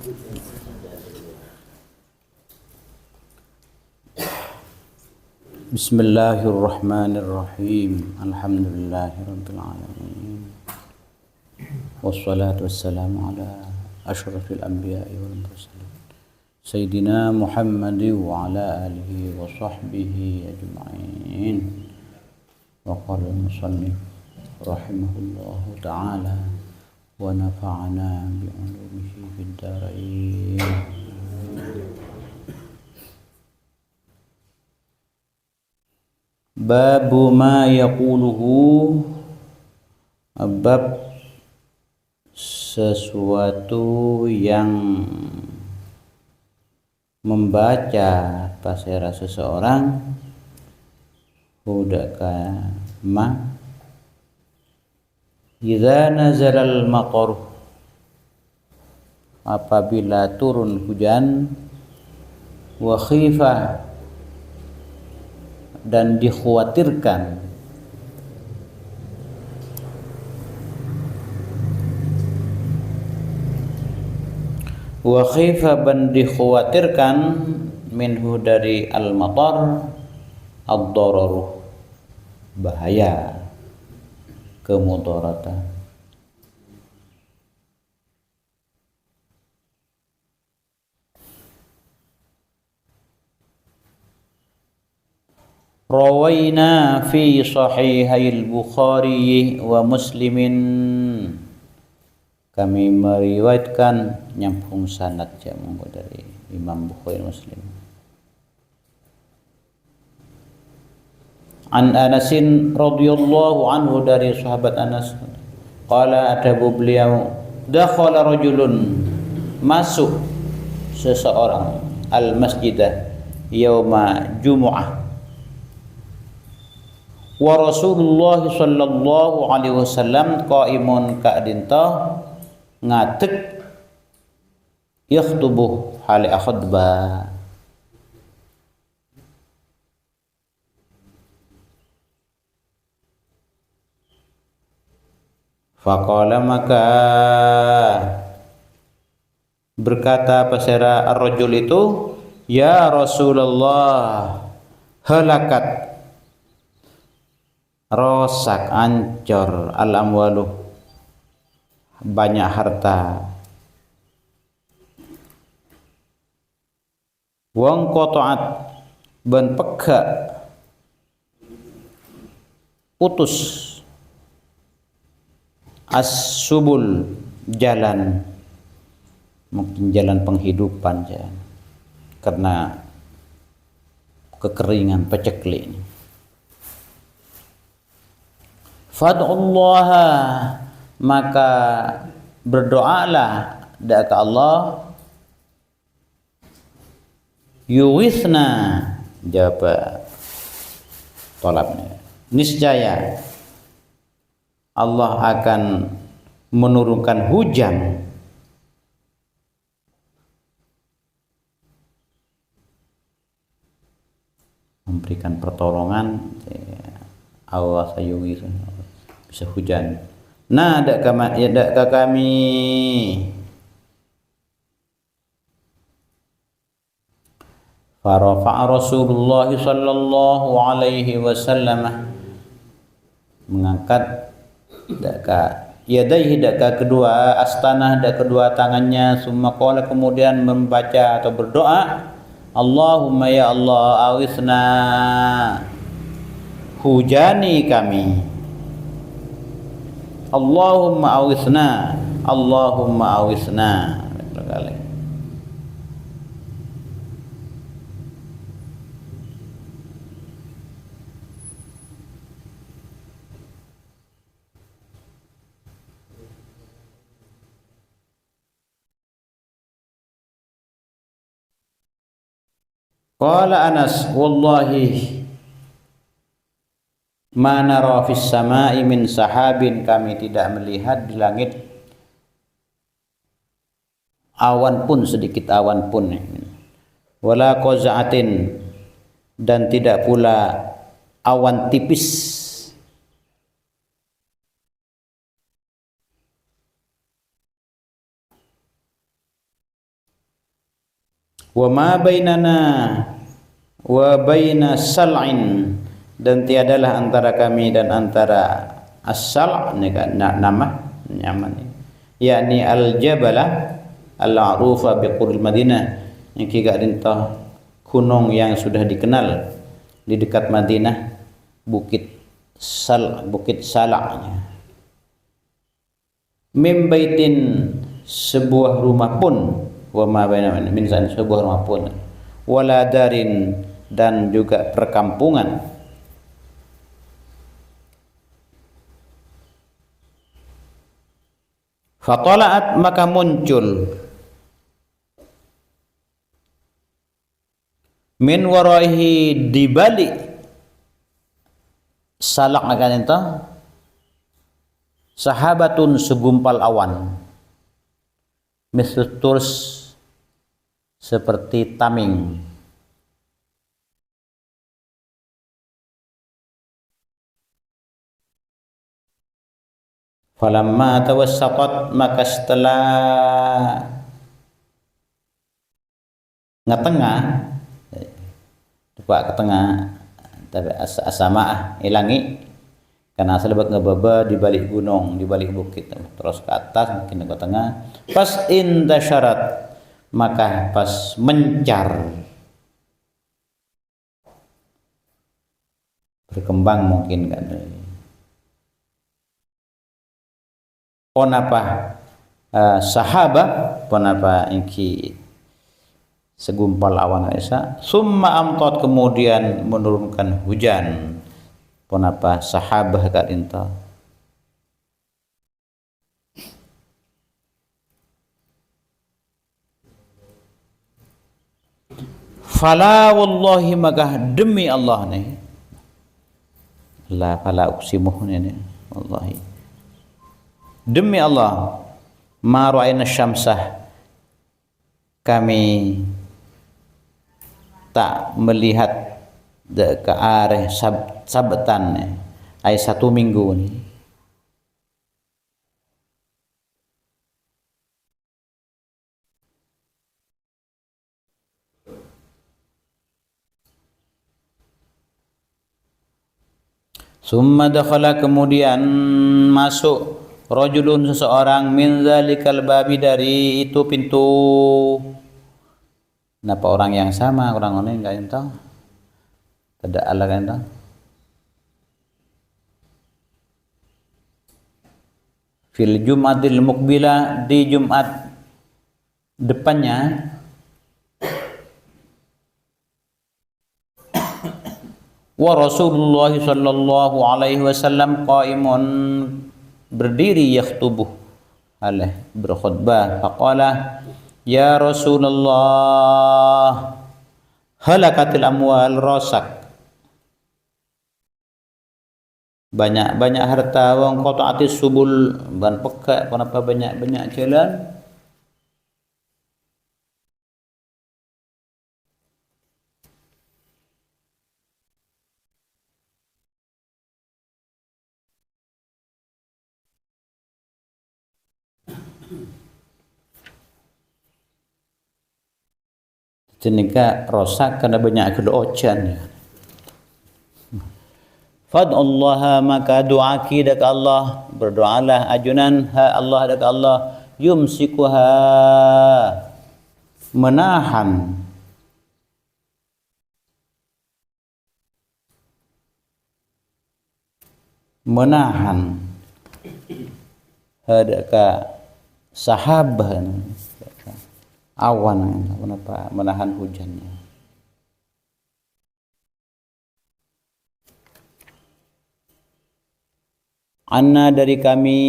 Bismillahirrahmanirrahim. Alhamdulillahirabbil alamin. Wassalatu wassalamu ala asyrafil anbiya'i wal mursalin. Sayyidina Muhammadin wa ala alihi wa sahbihi ajma'in. Wa qala al-musannif rahimahullahu ta'ala wa nafa'ana bi 'ulumihi fid dharain. Babu ma yaquluhu, bab sesuatu yang membaca pasera seseorang hudaka ma idza nazalal maqar, apabila turun hujan, wa khifah, dan dikhawatirkan, wa khifa, dan dikhawatirkan, minhu, dari al-matar, ad-darar, bahaya, kemudaratan. Rawaina fi sahihayil Bukhari wa Muslimin, kami meriwayatkan nyambung sanad jamu dari Imam Bukhari Muslim. An Anasin radhiyallahu anhu, dari sahabat Anas, qala, adabu beliau, dakhala rajulun, masuk seseorang, al masjidah yauma jumu'ah, wa Rasulullah sallallahu alaihi wasallam qaimun, ka'dinta ngadeg, yakhtubuh, hali khutbah. Faqala, maka berkata pasera ar-rajul itu, ya Rasulullah, halakat, rosak, ancor, al-amwalu, banyak harta, wang qata'at, ben pegak, putus, as-subul, jalan, mungkin jalan penghidupan ya, karena kekeringan, peceklik. Fad'ullaha, maka berdoalah kepada Allah, yuwisna, jawab tolabnya, niscaya Allah akan menurunkan hujan, memberikan pertolongan, Allah sayuwi, bisa hujan. Nah, dak kami farafa'a Rasulullah sallallahu alaihi wasallam, mengangkat yadaihi, kedua astanah, kedua tangannya, summa qala, kemudian membaca atau berdoa, Allahumma, ya Allah, awisna, hujani kami, Allahumma awisna, Allahumma awisna, berkali. Qala Anas, wallahi ma nara fis sama'i min sahabin, kami tidak melihat di langit awan pun, sedikit awan pun, wala qaza'atin, dan tidak pula awan tipis, Wa ma bainana wa baina sal'in, dan tiadalah antara kami dan antara as-sal' ni kan nama nyaman, yakni al-jabala al-ma'rufa bi qurbil Madinah, yang kiga rintah gunung yang sudah dikenal di dekat Madinah, Bukit Sala'nya. Mim baitin, sebuah rumah pun, wa ma baina min san, sebuah rumah pun, wala darin, dan juga perkampungan. Fatalaat, maka muncul, min waraihi, di balik salak akan itu, sahabatun, segumpal awan, mistus, seperti taming. Falamma tawassaqat, maka setelah ngetengah, ke tengah, tapi asamaah ilangi, karena asal buat ngebaba di balik gunung, di balik bukit, terus ke atas mungkin ke tengah. Pas intasyarat, maka pas mencar, berkembang mungkin kan. Ponapa sahabat, ponapa ingki segumpal awan Aisyah, summa amtot, kemudian menurunkan hujan, ponapa sahabah kat inta. Fala wallahi, maka demi Allah ni, la fala uksimuh ni, wallahi demi Allah, ma ra'ayna syamsah, kami tak melihat ke arah sabtan, ay 1 minggu ni. Summa dakhala, kemudian masuk, rajulun, seseorang, min zalikal babi, dari itu pintu. Napa orang yang sama, orang ini enggak tahu. Tidak Allah kan tahu. Fil Jumatil Muqbilah, di Jumat depannya, wa Rasulullah sallallahu alaihi wasallam qaimun, berdiri, yakhtubuh, alaih, berkhutbah. Faqala, ya Rasulullah, halakatil amwal, rosak banyak harta, wong qata'atis subul, ban pekak, kenapa banyak jalan. Jenika rosak karena banyak kedocan. Fad'ullaha, maka doaki dak Allah, berdoalah ajunan ha Allah dak Allah, yumsikuha, menahan, hadaka sahabah, awan, kenapa menahan hujannya. Anna, dari kami,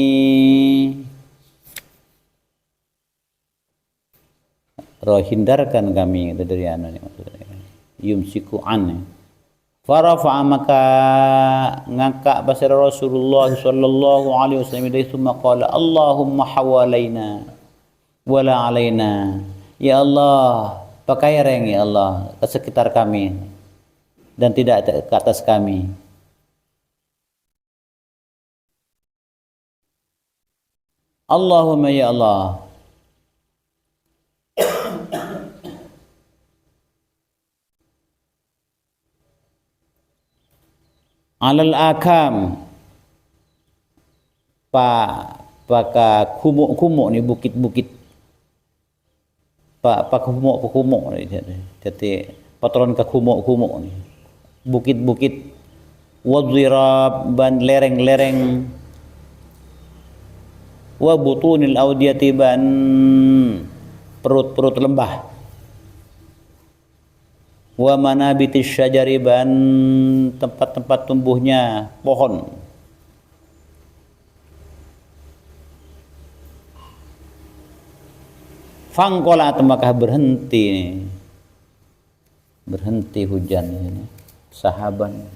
hindarkan kami dari anu ni, maksudnya yumsiku an. Farafa'a, maka ngangkat basar Rasulullah sallallahu alaihi wasallam dari, thumma qala, Allahumma hawalaina wala alaina, ya Allah, pakai reng, ya Allah, ke sekitar kami dan tidak ke atas kami. Allahumma, ya Allah, alal akam paka kumuk ni bukit-bukit pa kumuk ni jadi patron ka kumuk ni bukit-bukit wadzirab ban lereng-lereng wa butunil audiyati ban perut-perut lembah wa manabitis syajari ban tempat-tempat tumbuhnya pohon. Fangkola maka berhenti hujan ini sahaban.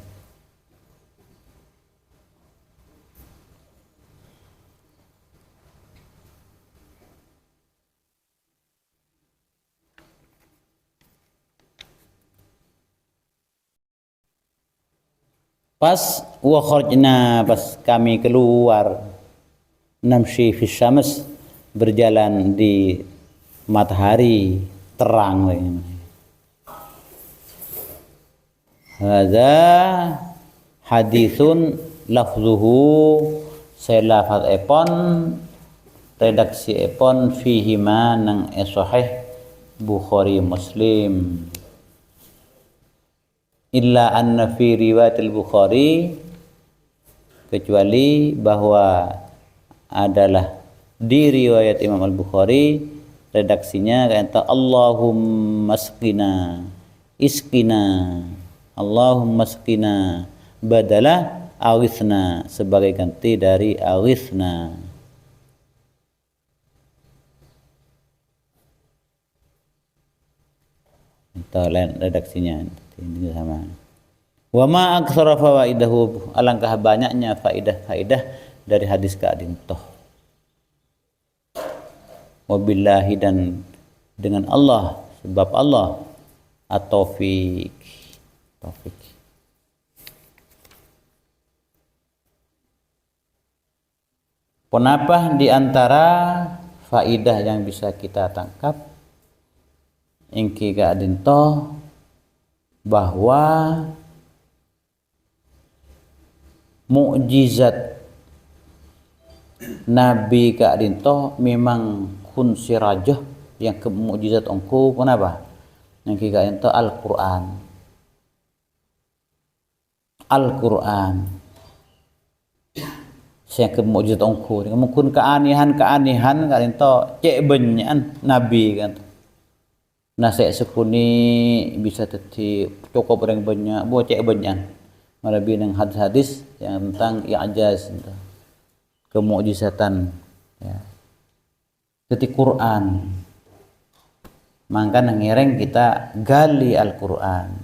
Pas kami keluar namshi fi syams berjalan di matahari terang ini. Hadza haditsun lafzuhu saya lafaz epon redaksi epon fihi ma nang sahih Bukhari Muslim illa anna fi riwayatil Bukhari kecuali bahwa adalah di riwayat Imam Al-Bukhari redaksinya kata Allahumma iskina Allahumma iskina badalah awisna sebagai ganti dari awisna. Itu redaksinya ini sama. Wa ma aktsara fawaidahu alangkah banyaknya faidah-faidah dari hadis Ka'din toh. Wabillahi dan dengan Allah sebab Allah at-taufiq. Penapa di antara faidah yang bisa kita tangkap ingki Ka'din toh bahwa mukjizat Nabi Ka'din toh memang kun sirajah yang ke mukjizat engkau kenapa? Yang kita itu Al-Quran saya ke mukjizat engkau mungkin keanihan kan itu cek benyan Nabi kan nasik sekuni bisa teti cukup orang banyak buat cek benyan malabi nang hadis yang tentang i'jaz kemukjizatan ya jadi Quran maka nangireng kita gali Al-Quran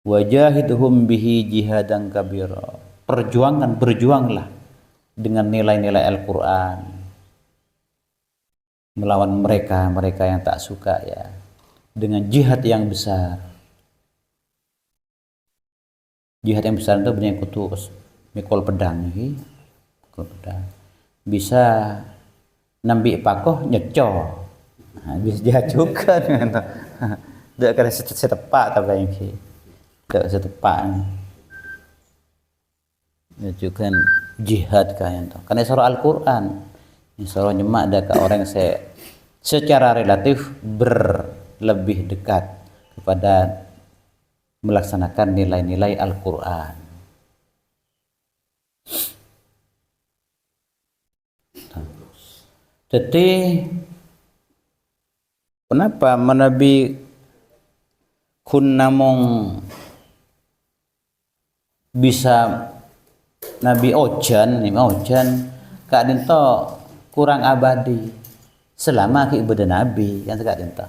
wajahidhum bihi jihadan kabira berjuanglah dengan nilai-nilai Al-Quran melawan mereka yang tak suka ya dengan jihad yang besar. Jihad yang besar itu punya kutus mikul pedang bisa nambi pakoh nyeco bisa jihad juga tidak kena setepak tapi yang tidak setepak juga jihad kayak itu karena surah Al-Quran surah nyemak ada ke orang secara relatif berlebih dekat kepada melaksanakan nilai-nilai Al-Quran. Jadi kenapa Nabi kun namung bisa Nabi ojan Ka'din to kurang abadi selama ibadah Nabi yang Ka'din to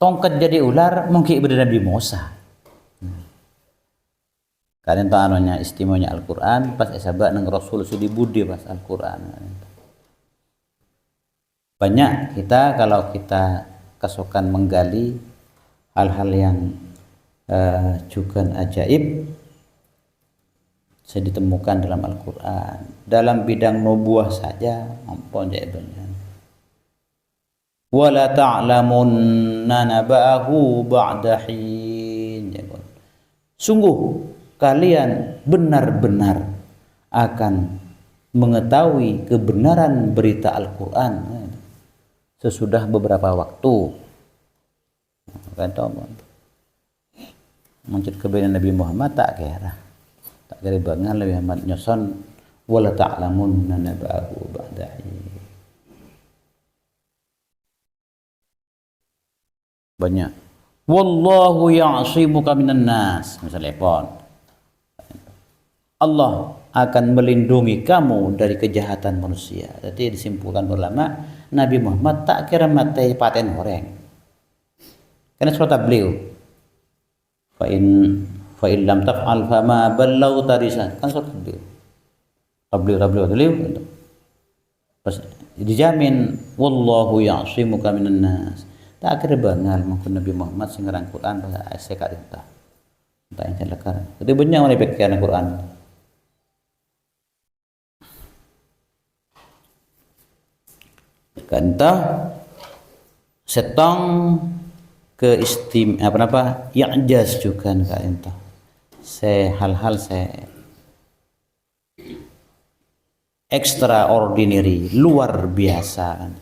tongkat jadi ular mungkin ibadah Nabi Musa. Ka'din to anunya istimewanya Al-Quran pas sahabat nang Rasul sudi budi pas Al-Quran. Banyak kita kalau kita kesukaan menggali hal-hal yang juga ajaib saya ditemukan dalam Al-Quran dalam bidang nubuah saja ampun jaibnya wala ta'lamunna naba'ahu ba'da hin Sungguh kalian benar-benar akan mengetahui kebenaran berita Al-Quran sesudah beberapa waktu. Kan tahu mencet kebenaran Nabi Muhammad tak kira banget lebih amat nyoson wala ta'lamunna naba'ahu ba'dahi. Banyak wallahu ya'simuka minan nas, misalnya pon Allah akan melindungi kamu dari kejahatan manusia. Jadi disimpulkan ulama, Nabi Muhammad tak kira mati paten horeng. Karena kata beliau, fa in lam taf'al fama ballauta risalah. Kan kata beliau. Pas dijamin wallahu ya'simuka minan nas. Tak kira bangal mungkin Nabi Muhammad sing ngarang Quran bahasa sekat entah. Entah yang celaka. Jadi banyak orang pikiran Quran. Kanta setong ke apa i'jaz juga ka entah. Hal-hal extraordinary, luar biasa kan.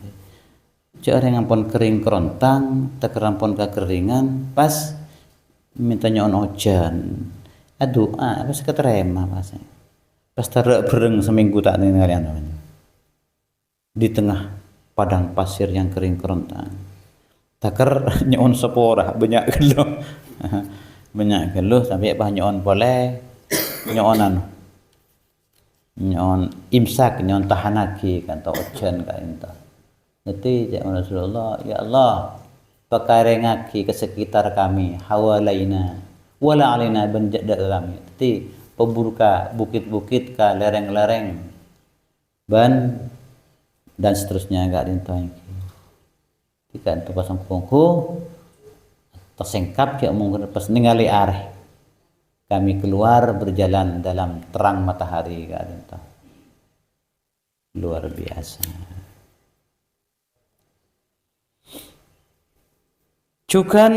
Orang yang pun kering kerontang, tekerampun kekeringan, pas minta nyon hujan, doa, pas keterima pas tarik bereng seminggu tak nih kalian di tengah padang pasir yang kering kerontang, taker nyon sepora banyak geluh sampai bah nyon boleh nyon imsak nyon tahanaki kan tau hujan kan entah. Nanti ya Rasulullah, ya Allah, pakarengaki ke sekitar kami, hawalaina, wala alaina benjada kami. Nanti pembuka bukit-bukit ke lereng-lereng, ban dan seterusnya enggak dintang. Jika itu pasang kungku, tersengkap ya mungkin pas ningali arah. Kami keluar berjalan dalam terang matahari enggak dintang. Luar biasa. Cukan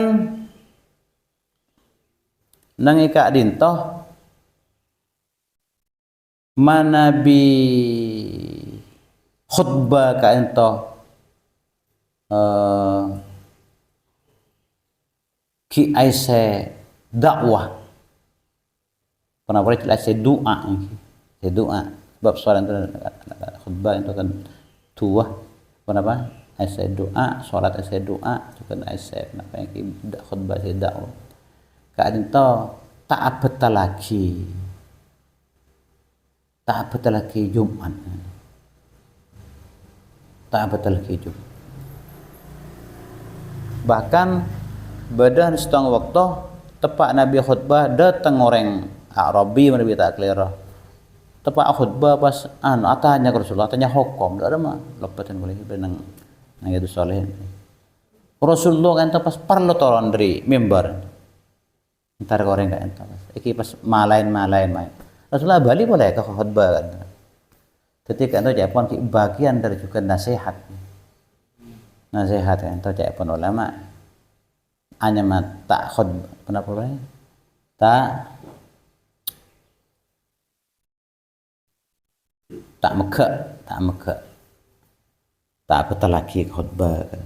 nang ika dintoh manabi khutbah ka ento ki aise dakwah pernah boleh aise doa sebab soalan itu khutbah itu kan tuah kenapa aise doa salat aise doa juga aise kenapa yang khutbah aise dakwah ka ento tak abeta lagi Jumat tak betul hidup. Bahkan badan setengah waktu tepak Nabi khutbah datang orang Arabi Nabi tak kelera. Tepak khutbah pas atanya Rasulullah tanya hukum dak ada mah lepatan boleh benang nang itu saleh. Rasulullah kan pas parlo toron dari mimbar. Entar goreng ka ento pas. Iki pas malain. Rasulullah bali boleh ke khutbah kan. Ketika itu japon bagian dari juga nasihat yang itu japon ulama hanya tak khutbah kenapa boleh tak mekak tak betul lagi khutbah kan.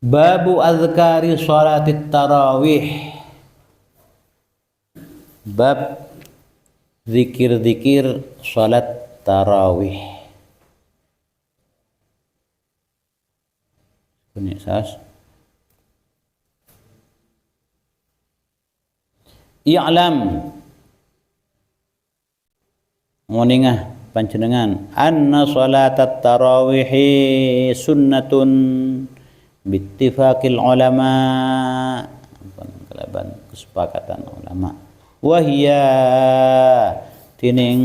Babu azkari sholatit tarawih. Bab zikir-zikir sholat tarawih. Ini sas. I'lam ngoningah panjenengan anna sholatat tarawihi sunnatun bittifaqil ulama kelaban kesepakatan ulama. Wahia tining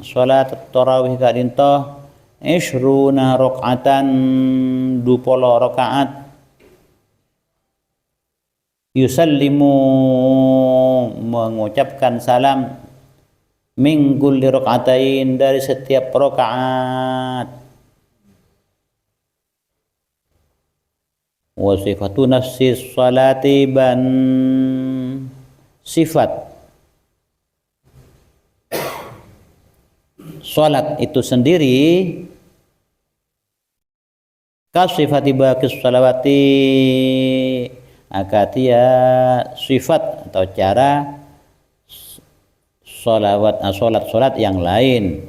salat tarawih ka dinto 20 rakaatan 20 rakaat yusallimu mengucapkan salam min kulli rakaatain dari setiap rakaat. Wa sifatu nafsi salati ban sifat salat itu sendiri kasifati baqis salawati akatia sifat atau cara salat yang lain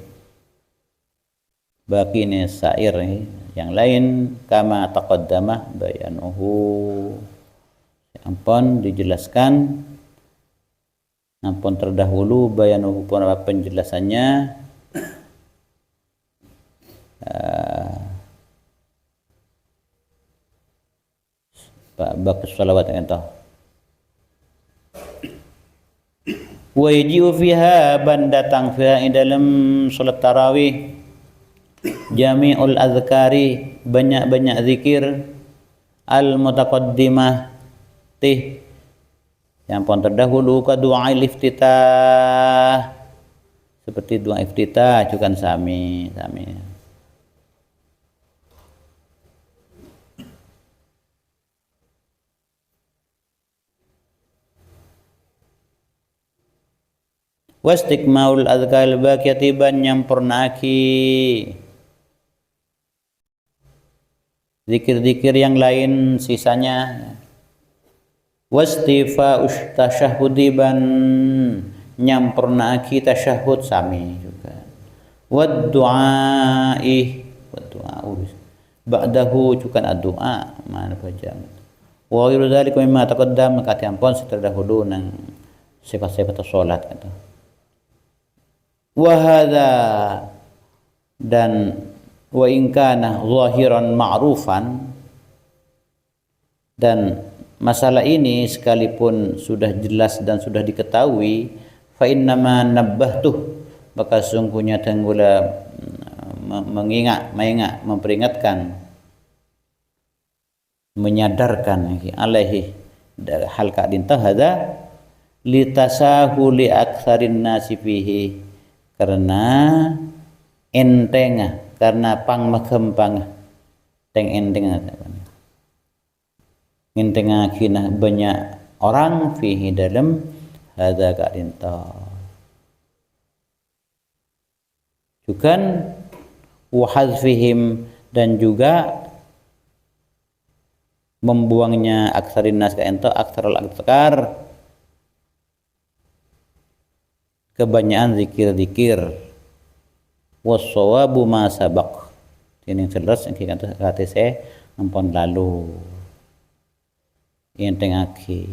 baki ini sair yang lain kama taqaddama bayanuhu ampun dijelaskan ampun terdahulu bayanuhu pun apa penjelasannya baqis salawat entah wa yaji'u fiha ban datang fiha dalam salat tarawih jami'ul azkari banyak-banyak zikir al mutaqaddimah yang pun terdahulu ka doa iftitah seperti doa iftitah juga sami wastikmaul azkar baqiyati ban nyampurnaki zikir-zikir yang lain sisanya wastifa tasyahhudi ban nyampurnaki tasyahud sami juga wad du'ai ba'dahu juga doa mana baca wa ghairu dzalika mimma taqaddam kata ampun terdahulu nang sifat-sifat salat kata wa hadza dan wa in kana zahiran ma'rufan dan masalah ini sekalipun sudah jelas dan sudah diketahui fa innama nabbahtuh maka sungguhnya tenggula memperingatkan menyadarkan alaihi hal kadin tahada litasahuli aktsarin nasi fihi karena enteng karena pang makempang teng enteng ngentengakina banyak orang fihi dalam hadza kadinta juga wa hazfihim dan juga membuangnya aksarin nas kaento aksarul azkar kebanyakan zikir-zikir wassawabu ma sabaq ini jelas yang kata saya ampun lalu yang tengaki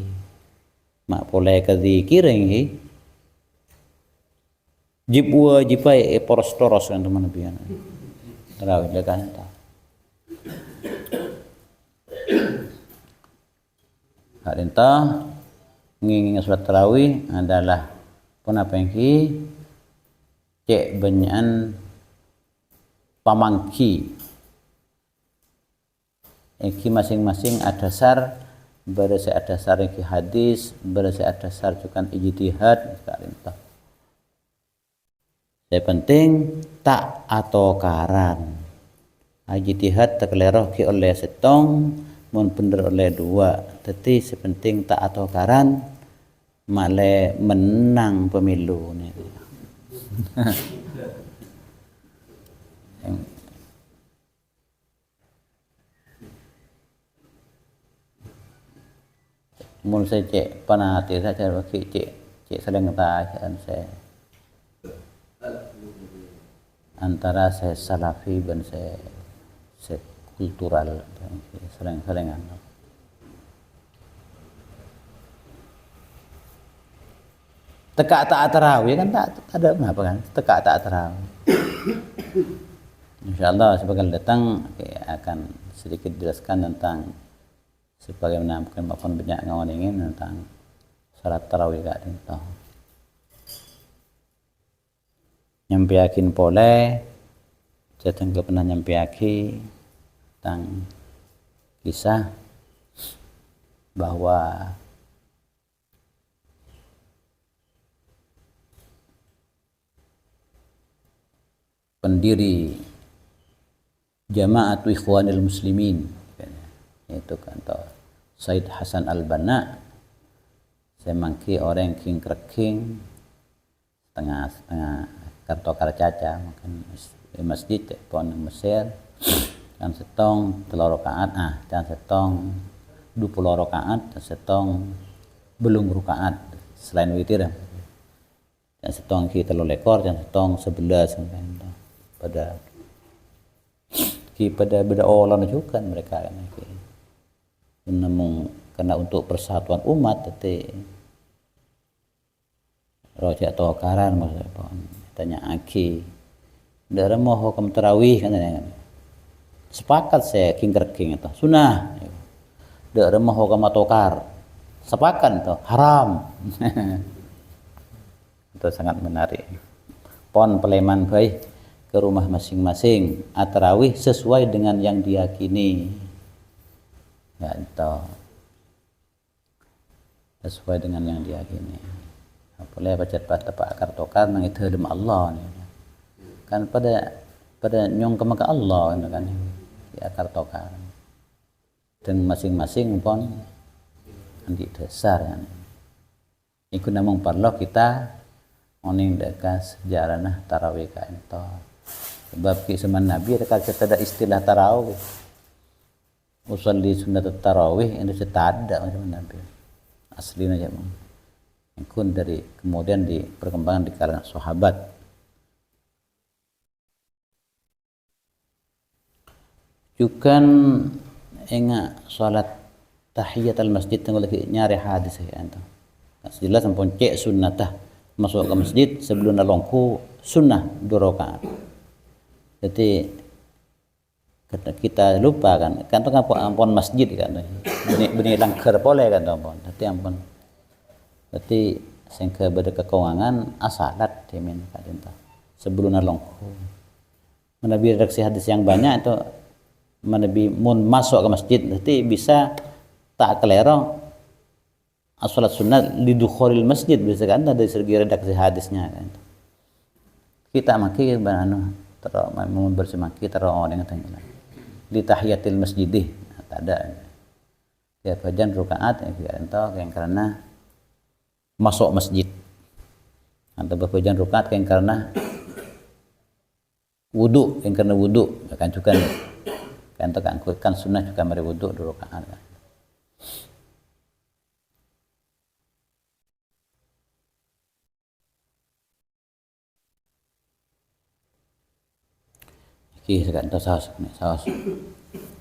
mak polai ke zikir ini jibwa jipai poros-toros kan teman bian tarawih lekan ta hadenta ngingin salat tarawih adalah pun apa yang ki cek banyakan pamangki iki masing-masing ada dasar berasa ada dasar iki hadis berasa ada dasar juga ijtihad karintah yang penting tak atau karan ijtihad terkeleroh ki oleh setong mun bener oleh dua tapi sepenting tak atau karan male menang pemilu nih mun saya cek panati saja bagi cek sedang tahan saya antara saya salafi dan saya kultural sering teka tak tarawih kan tak ada apa kan teka tak tarawih insyaallah sebagian datang akan sedikit jelaskan tentang sebagaimana mungkin maupun banyak ngawan ingin tentang salat tarawih kak dinto nyampiakin pole jateng ke pernah nyampiaki tentang kisah bahwa pendiri Jama'atu Ikhwanil Muslimin itu kan Said Hasan Al-Banna semangki orang king kreking setengah karto karcaca mungkin masjid pon Mesir kan setong 3 rakaat dan setong 20 rakaat dan setong belum rakaat selain witir dan setong ki 3 lekor dan setong 11 pada beda orang juga mereka kan namun karena untuk persatuan umat tadi rojak atau karan maksudnya tanya aki dari mau hukum tarawih kan sepakat saya king itu sunnah dari mau hukum atokar sepakat itu haram itu sangat menarik pon peleman baik ke rumah masing-masing tarawih sesuai dengan yang diyakini ya itu sesuai dengan yang diyakini boleh baca tepak akar tokar nang itu dem Allah kan pada nyong ke maka Allah kan di akar tokar dan masing-masing pun di dasar kan itu namung perlu kita oning dekas sejarah nah tarawih ka ento sebab ki zaman Nabi dekat ada istilah tarawih usolli sunat tarawih itu ada zaman Nabi aslinya zaman ikun dari kemudian di perkembangan di kalangan sahabat juga enggak salat tahiyat al masjid tengok lagi nyari hadis ya ento jelas ampun cek sunnatah masuk ke masjid sebelum nalongku sunnah 2 rakaat jadi kita lupa kan tuh ampun masjid kan benih langker boleh kan ampun tapi ampun berarti sehingga pada kekurangan asalat dimin kadenta sebelum nalongku menabi redaksi hadis yang banyak itu menabi mun masuk ke masjid berarti bisa tak kelerong salat sunat lidukhulil masjid bisa kan dari segi redaksi hadisnya kan kita maki anu terus mau bersemaki terus dengan tanya di tahiyatil masjidih tak ada ya bagian rakaat yang karena masuk masjid atau bagian rakaat yang karena wudu kan juga kan sunnah juga mari wudu 2 rakaat kan. Ki sekan tasas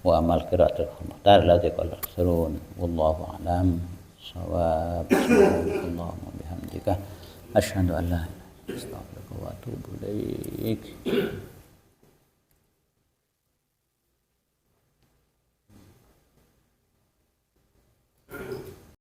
wa amal qiraatul muhtar la taqal surun wallahu alam shawab Allahumma bihamdika asyhadu an la ilaha illa anta astaghfiruka wa atubu ilaik